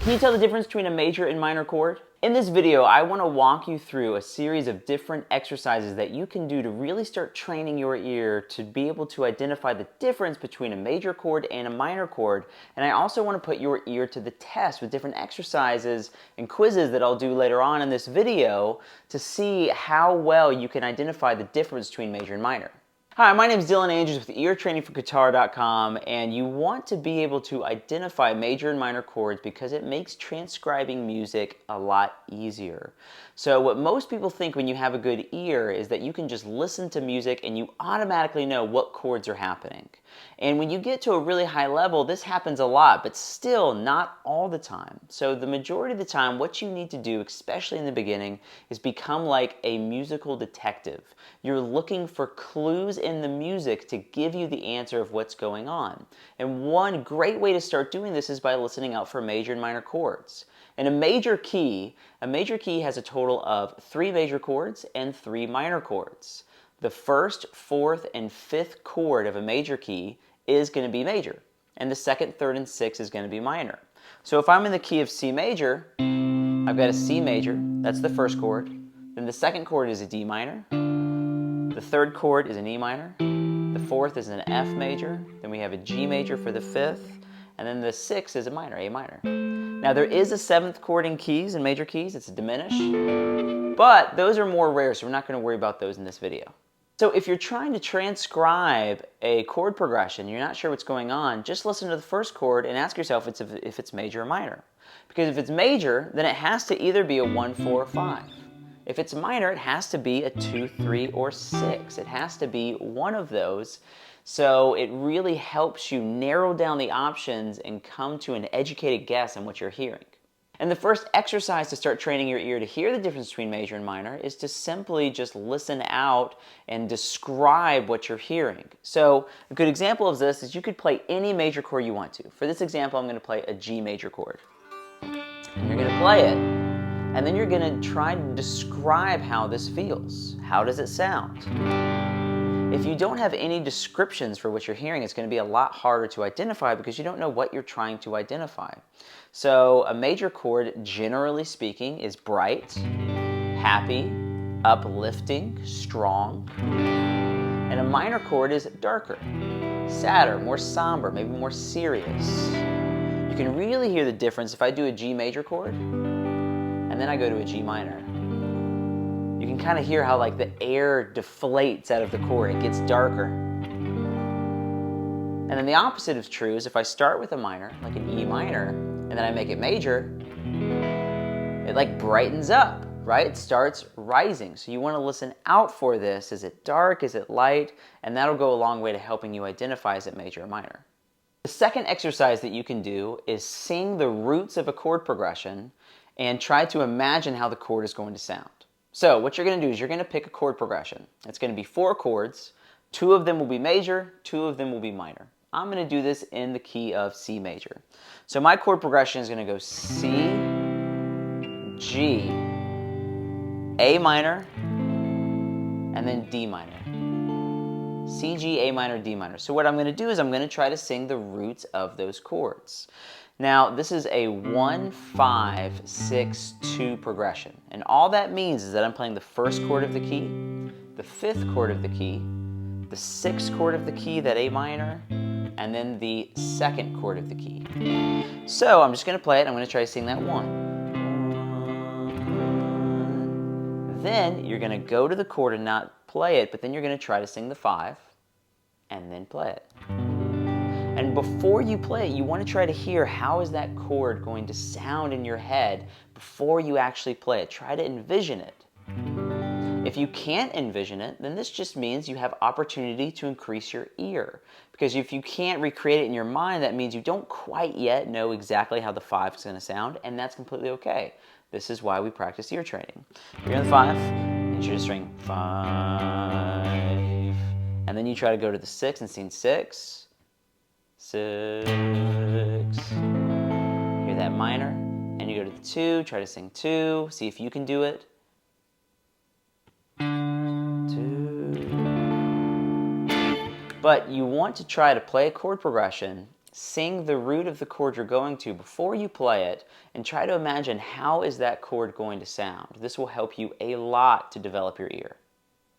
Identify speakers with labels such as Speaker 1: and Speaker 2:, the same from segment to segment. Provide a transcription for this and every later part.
Speaker 1: Can you tell the difference between a major and minor chord? In this video, I want to walk you through a series of different exercises that you can do to really start training your ear to be able to identify the difference between a major chord and a minor chord. And I also want to put your ear to the test with different exercises and quizzes that I'll do later on in this video to see how well you can identify the difference between major and minor. Hi, my name is Dylan Andrews with eartrainingforguitar.com, and you want to be able to identify major and minor chords because it makes transcribing music a lot easier. So what most people think when you have a good ear is that you can just listen to music and you automatically know what chords are happening. And when you get to a really high level, this happens a lot, but still not all the time. So the majority of the time, what you need to do, especially in the beginning, is become like a musical detective. You're looking for clues in the music to give you the answer of what's going on. And one great way to start doing this is by listening out for major and minor chords. And a major key has a total of 3 major chords and 3 minor chords. The first, fourth, and fifth chord of a major key is going to be major, and the second, third, and sixth is going to be minor. So if I'm in the key of C major, I've got a C major, that's the first chord. Then the second chord is a D minor. The third chord is an E minor. The fourth is an F major. Then we have a G major for the fifth. And then the sixth is a minor, A minor. Now there is a seventh chord in keys, in major keys, it's a diminish. But those are more rare, so we're not going to worry about those in this video. So if you're trying to transcribe a chord progression, you're not sure what's going on, just listen to the first chord and ask yourself if it's major or minor. Because if it's major, then it has to either be a 1, 4, or 5. If it's minor, it has to be a 2, 3, or 6. It has to be one of those. So it really helps you narrow down the options and come to an educated guess on what you're hearing. And the first exercise to start training your ear to hear the difference between major and minor is to simply just listen out and describe what you're hearing. So a good example of this is you could play any major chord you want to. For this example, I'm going to play a G major chord. And you're going to play it, and then you're going to try to describe how this feels. How does it sound? If you don't have any descriptions for what you're hearing, it's going to be a lot harder to identify because you don't know what you're trying to identify. So a major chord, generally speaking, is bright, happy, uplifting, strong. And a minor chord is darker, sadder, more somber, maybe more serious. You can really hear the difference if I do a G major chord and then I go to a G minor. You can kind of hear how like the air deflates out of the chord. It gets darker. And then the opposite is true is if I start with a minor, like an E minor, and then I make it major, it like brightens up, right? It starts rising. So you want to listen out for this. Is it dark? Is it light? And that'll go a long way to helping you identify is it major or minor. The second exercise that you can do is sing the roots of a chord progression and try to imagine how the chord is going to sound. So what you're going to do is you're going to pick a chord progression. It's going to be 4 chords. 2 of them will be major, 2 of them will be minor. I'm going to do this in the key of C major. So my chord progression is going to go C, G, A minor, and then D minor. C, G, A minor, D minor. So what I'm going to do is I'm going to try to sing the roots of those chords. Now, this is a 1, 5, 6, 2 progression. And all that means is that I'm playing the first chord of the key, the 5th chord of the key, the 6th chord of the key, that A minor, and then the 2nd chord of the key. So I'm just going to play it. I'm going to try to sing that 1. Then you're going to go to the chord and not play it, but then you're going to try to sing the 5 and then play it. And before you play it, you want to try to hear how is that chord going to sound in your head before you actually play it. Try to envision it. If you can't envision it, then this just means you have opportunity to increase your ear. Because if you can't recreate it in your mind, that means you don't quite yet know exactly how the 5 is going to sound, and that's completely okay. This is why we practice ear training. You're on the 5, and you're just string 5. And then you try to go to the 6 and sing 6. 6. Hear that minor, and you go to the 2, try to sing 2, see if you can do it. 2. But you want to try to play a chord progression sing the root of the chord you're going to before you play it, and try to imagine how is that chord going to sound. This will help you a lot to develop your ear.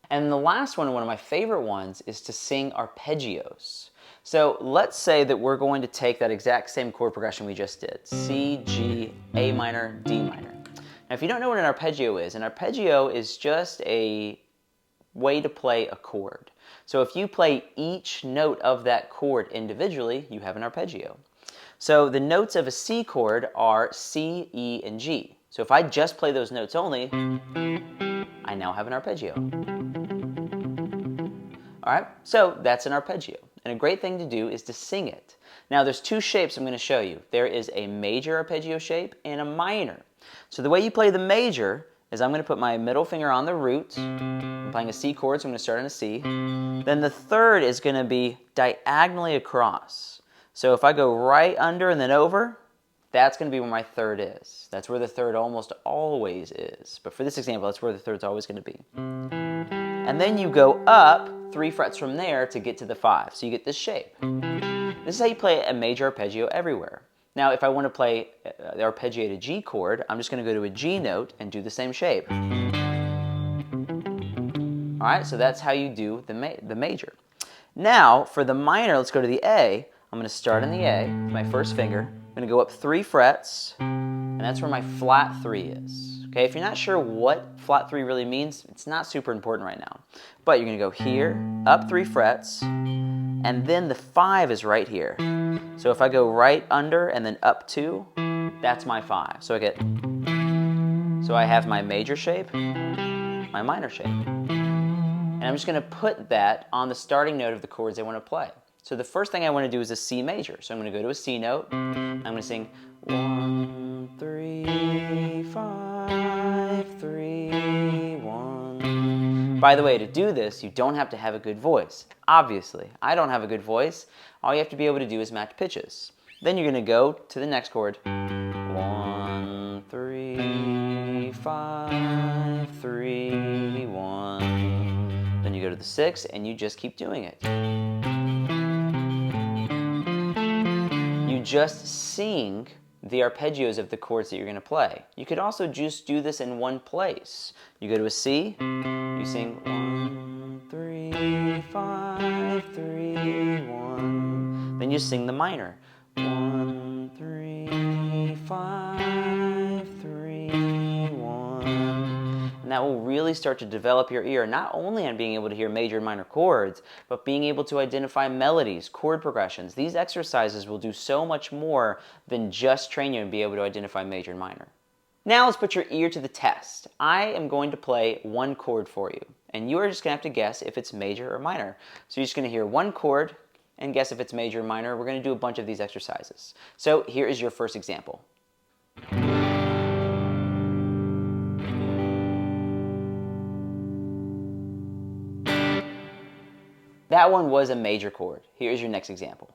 Speaker 1: And the last one of my favorite ones, is to sing arpeggios. So let's say that we're going to take that exact same chord progression we just did, C, G, A minor, D minor. Now if you don't know what an arpeggio is just a way to play a chord. So if you play each note of that chord individually, you have an arpeggio. So the notes of a C chord are C, E, and G. So if I just play those notes only, I now have an arpeggio. All right, so that's an arpeggio. And a great thing to do is to sing it. Now there's two shapes I'm going to show you. There is a major arpeggio shape and a minor. So the way you play the major is I'm going to put my middle finger on the root. I'm playing a C chord, so I'm going to start on a C. Then the third is going to be diagonally across. So if I go right under and then over, that's going to be where my third is. That's where the third almost always is. But for this example, that's where the third's always going to be. And then you go up 3 frets from there to get to the 5. So you get this shape. This is how you play a major arpeggio everywhere. Now, if I want to play the arpeggiated G chord, I'm just going to go to a G note and do the same shape. All right, so that's how you do the major. Now, for the minor, let's go to the A. I'm going to start in the A with my first finger. I'm going to go up 3 frets, and that's where my flat 3 is. Okay, if you're not sure what flat 3 really means, it's not super important right now. But you're going to go here, up 3 frets, and then the 5 is right here. So if I go right under and then up 2, that's my 5. So I have my major shape, my minor shape. And I'm just going to put that on the starting note of the chords I want to play. So the first thing I want to do is a C major. So I'm going to go to a C note. I'm going to sing 1, 3, 5, 3, 1. By the way, to do this, you don't have to have a good voice. Obviously, I don't have a good voice. All you have to be able to do is match pitches. Then you're going to go to the next chord. 1, 3, 5, 3, 1. Then you go to the 6, and you just keep doing it. You just sing the arpeggios of the chords that you're going to play. You could also just do this in one place. You go to a C, you sing 1, 3, 5, 3, 1. Then you sing the minor. 1, 3, 5, 3, 1. And that will really start to develop your ear, not only on being able to hear major and minor chords, but being able to identify melodies, chord progressions. These exercises will do so much more than just train you and be able to identify major and minor. Now let's put your ear to the test. I am going to play one chord for you, and you are just going to have to guess if it's major or minor. So you're just going to hear one chord and guess if it's major or minor. We're going to do a bunch of these exercises. So here is your first example. That one was a major chord. Here's your next example.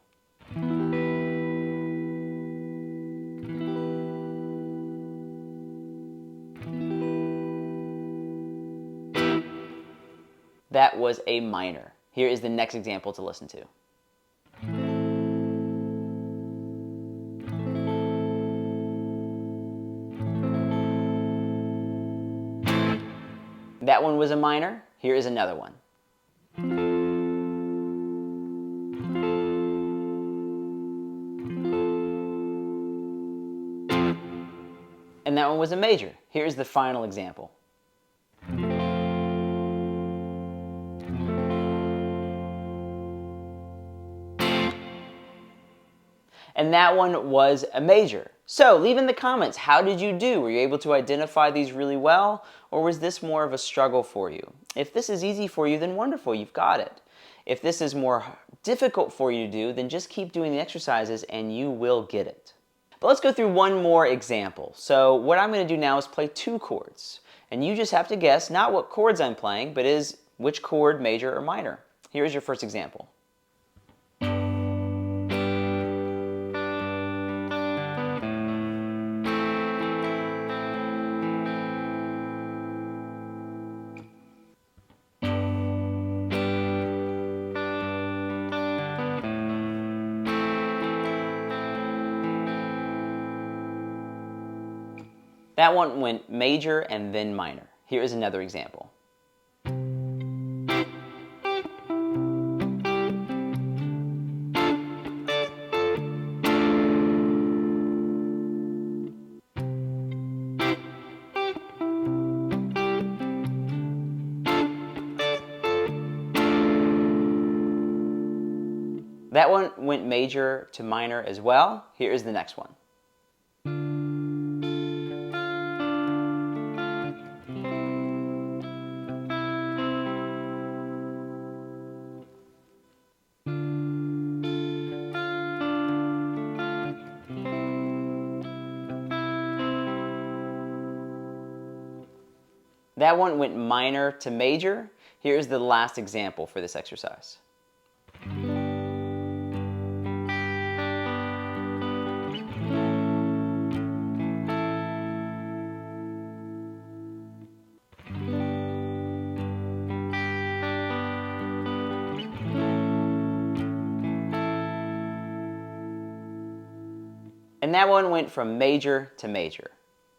Speaker 1: That was a minor. Here is the next example to listen to. That one was a minor. Here is another one. And that one was a major. Here's the final example. And that one was a major. So leave in the comments, how did you do? Were you able to identify these really well, or was this more of a struggle for you? If this is easy for you, then wonderful, you've got it. If this is more difficult for you to do, then just keep doing the exercises and you will get it. But let's go through one more example. So what I'm going to do now is play 2 chords. And you just have to guess not what chords I'm playing, but is which chord, major or minor. Here's your first example. That one went major and then minor. Here is another example. That one went major to minor as well. Here is the next one. That one went minor to major. Here's the last example for this exercise. And that one went from major to major.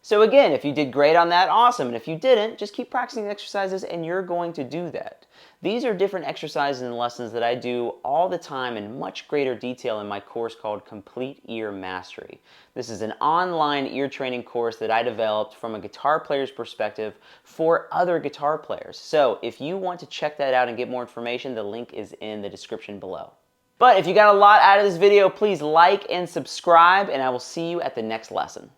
Speaker 1: So again, if you did great on that, awesome. And if you didn't, just keep practicing the exercises and you're going to do that. These are different exercises and lessons that I do all the time in much greater detail in my course called Complete Ear Mastery. This is an online ear training course that I developed from a guitar player's perspective for other guitar players. So if you want to check that out and get more information, the link is in the description below. But if you got a lot out of this video, please like and subscribe, and I will see you at the next lesson.